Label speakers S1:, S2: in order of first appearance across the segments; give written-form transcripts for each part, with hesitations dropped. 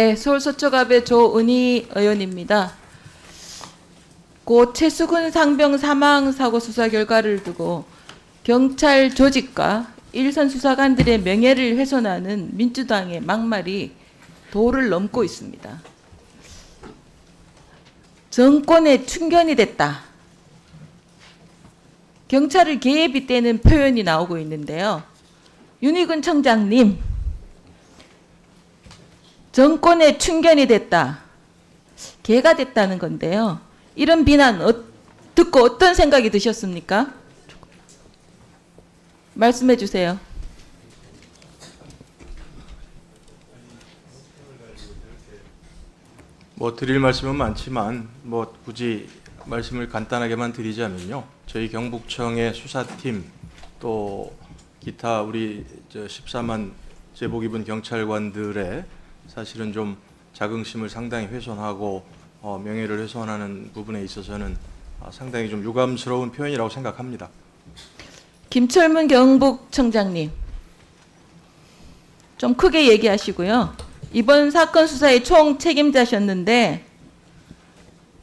S1: 네, 서울 서초갑의 조은희 의원입니다. 고 최수근 상병 사망 사고 수사 결과를 두고 경찰 조직과 일선 수사관들의 명예를 훼손하는 민주당의 막말이 도를 넘고 있습니다. 정권의 충견이 됐다. 경찰을 개에 빗대는 표현이 나오고 있는데요. 윤희근 청장님, 정권의 충견이 됐다. 개가 됐다는 건데요. 이런 비난 듣고 어떤 생각이 드셨습니까? 말씀해 주세요.
S2: 드릴 말씀은 많지만 굳이 말씀을 간단하게만 드리자면요. 저희 경북청의 수사팀 또 기타 우리 14만 제복 입은 경찰관들의 사실은 좀 자긍심을 상당히 훼손하고 명예를 훼손하는 부분에 있어서는 상당히 좀 유감스러운 표현이라고 생각합니다.
S1: 김철문 경북청장님, 좀 크게 얘기하시고요. 이번 사건 수사의 총 책임자셨는데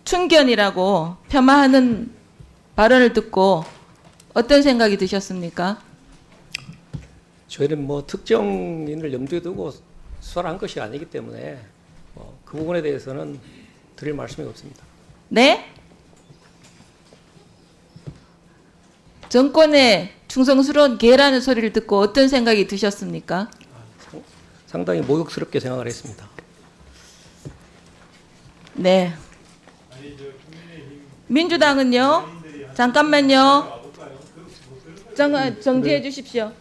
S1: 충견이라고 폄하하는 발언을 듣고 어떤 생각이 드셨습니까?
S3: 저희는 특정인을 염두에 두고 수사를 한 것이 아니기 때문에 그 부분에 대해서는 드릴 말씀이 없습니다.
S1: 네? 정권에 충성스러운 개라는 소리를 듣고 어떤 생각이 드셨습니까?
S3: 상당히 모욕스럽게 생각을 했습니다.
S1: 네. 민주당은요? 잠깐만요. 잠깐 정지해 주십시오.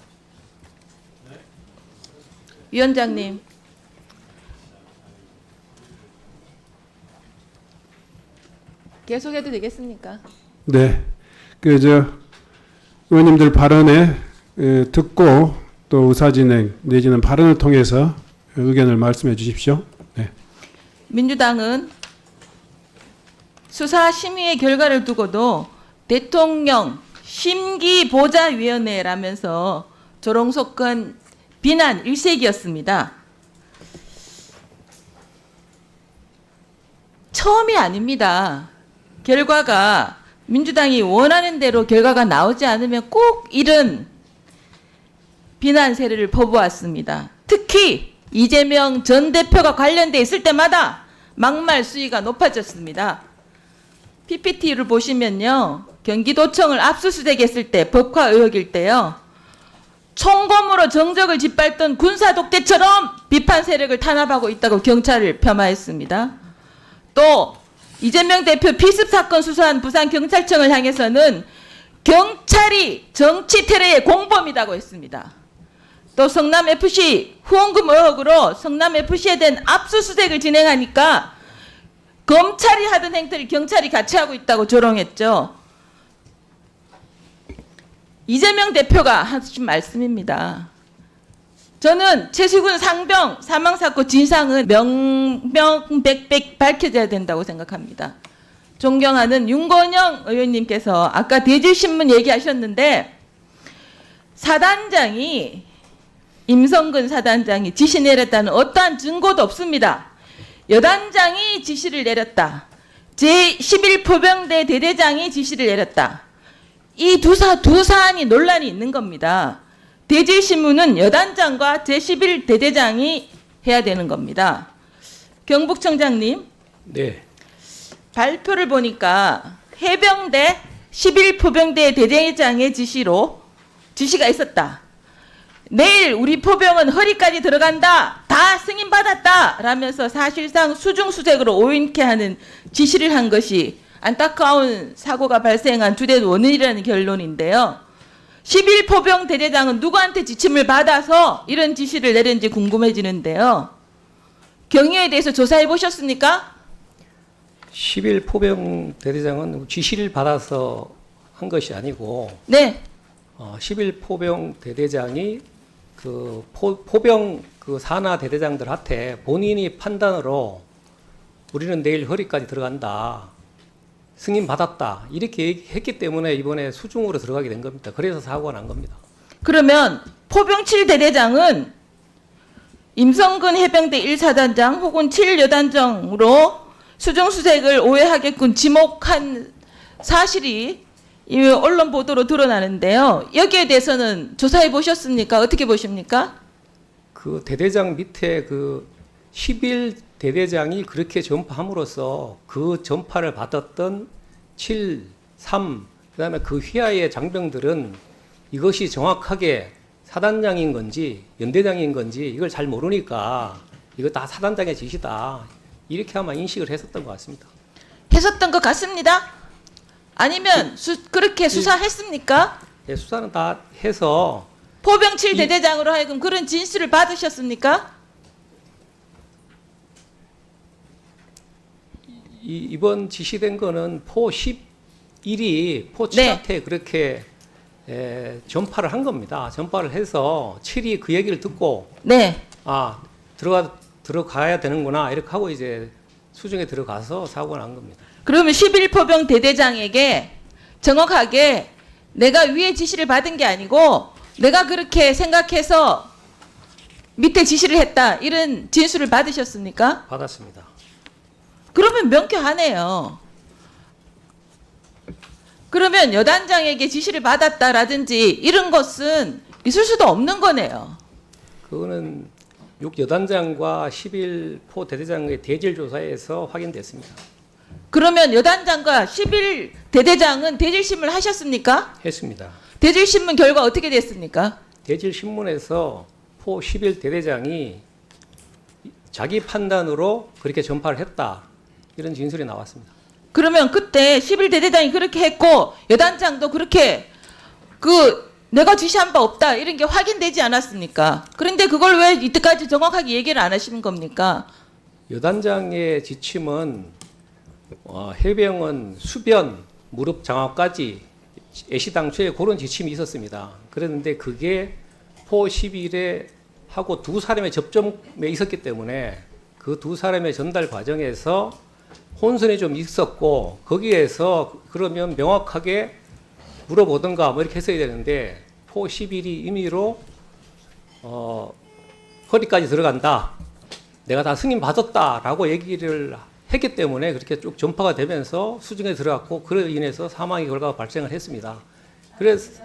S1: 위원장님. 계속해도 되겠습니까?
S4: 네. 의원님들 발언에 듣고 또 의사진행 내지는 발언을 통해서 의견을 말씀해 주십시오. 네.
S1: 민주당은 수사심의의 결과를 두고도 대통령 심기보좌위원회라면서 조롱석권 비난 일색이었습니다. 처음이 아닙니다. 결과가 민주당이 원하는 대로 결과가 나오지 않으면 꼭 이런 비난 세례를 퍼부었습니다. 특히 이재명 전 대표가 관련돼 있을 때마다 막말 수위가 높아졌습니다. PPT를 보시면요. 경기도청을 압수수색했을 때 법화 의혹일 때요. 총검으로 정적을 짓밟던 군사 독재처럼 비판 세력을 탄압하고 있다고 경찰을 폄하했습니다. 또 이재명 대표 피습 사건 수사한 부산경찰청을 향해서는 경찰이 정치 테러의 공범이라고 했습니다. 또 성남FC 후원금 의혹으로 성남FC에 대한 압수수색을 진행하니까 검찰이 하던 행태를 경찰이 같이 하고 있다고 조롱했죠. 이재명 대표가 하신 말씀입니다. 저는 최수근 상병 사망사건 진상은 명명백백 밝혀져야 된다고 생각합니다. 존경하는 윤건영 의원님께서 아까 대질신문 얘기하셨는데 사단장이 임성근 사단장이 지시 내렸다는 어떠한 증거도 없습니다. 여단장이 지시를 내렸다. 제11포병대 대대장이 지시를 내렸다. 이 두 사안이 논란이 있는 겁니다. 대질신문은 여단장과 제11대대장이 해야 되는 겁니다. 경북청장님.
S3: 네.
S1: 발표를 보니까 해병대 11포병대 대대장의 지시가 있었다. 내일 우리 포병은 허리까지 들어간다. 다 승인받았다. 라면서 사실상 수중수색으로 오인케 하는 지시를 한 것이 안타까운 사고가 발생한 주된 원인이라는 결론인데요. 11포병 대대장은 누구한테 지침을 받아서 이런 지시를 내렸는지 궁금해지는데요. 경위에 대해서 조사해 보셨습니까?
S3: 11포병 대대장은 지시를 받아서 한 것이 아니고
S1: 네.
S3: 11포병 대대장이 포병 산하 대대장들한테 본인이 판단으로 우리는 내일 허리까지 들어간다. 승인 받았다. 이렇게 했기 때문에 이번에 수중으로 들어가게 된 겁니다. 그래서 사고가 난 겁니다.
S1: 그러면 포병 7대대장은 임성근 해병대 1사단장 혹은 7여단장으로 수정수색을 오해하게끔 지목한 사실이 이 언론 보도로 드러나는데요. 여기에 대해서는 조사해 보셨습니까? 어떻게 보십니까?
S3: 그 대대장 밑에 그 10일 대대장이 그렇게 전파함으로써 그 전파를 받았던 7, 3, 그다음에 그 휘하의 장병들은 이것이 정확하게 사단장인 건지 연대장인 건지 이걸 잘 모르니까 이거 다 사단장의 지시다. 이렇게 아마 인식을 했었던 것 같습니다.
S1: 했었던 것 같습니다. 아니면 그렇게 수사했습니까?
S3: 예, 수사는 다 해서
S1: 포병 7대대장으로 하여금 그런 진술을 받으셨습니까?
S3: 이번 지시된 거는 포 11이 포 7한테 그렇게 전파를 한 겁니다. 전파를 해서 7이 그 얘기를 듣고
S1: 네.
S3: 아 들어가야 되는구나 이렇게 하고 이제 수중에 들어가서 사고가 난 겁니다.
S1: 그러면 11포병 대대장에게 정확하게 내가 위에 지시를 받은 게 아니고 내가 그렇게 생각해서 밑에 지시를 했다 이런 진술을 받으셨습니까?
S3: 받았습니다.
S1: 그러면 명쾌하네요. 그러면 여단장에게 지시를 받았다라든지 이런 것은 있을 수도 없는 거네요.
S3: 그거는 6여단장과 11포 대대장의 대질 조사에서 확인됐습니다.
S1: 그러면 여단장과 11대대장은 대질신문을 하셨습니까?
S3: 했습니다.
S1: 대질신문 결과 어떻게 됐습니까?
S3: 대질 신문에서 포 11 대대장이 자기 판단으로 그렇게 전파를 했다. 이런 진술이 나왔습니다.
S1: 그러면 그때 11대대장이 그렇게 했고 여단장도 그렇게 내가 지시한 바 없다 이런 게 확인되지 않았습니까? 그런데 그걸 왜 이때까지 정확하게 얘기를 안 하시는 겁니까?
S3: 여단장의 지침은 해병은 수변, 무릎 장화까지 애시당초에 그런 지침이 있었습니다. 그랬는데 그게 포 11에 하고 두 사람의 접점에 있었기 때문에 그 두 사람의 전달 과정에서 혼선이 좀 있었고 거기에서 그러면 명확하게 물어보든가 뭐 이렇게 했어야 되는데 포 11이 임의로 허리까지 들어간다. 내가 다 승인 받았다라고 얘기를 했기 때문에 그렇게 쭉 전파가 되면서 수중에 들어갔고 그로 인해서 사망의 결과가 발생을 했습니다. 그래서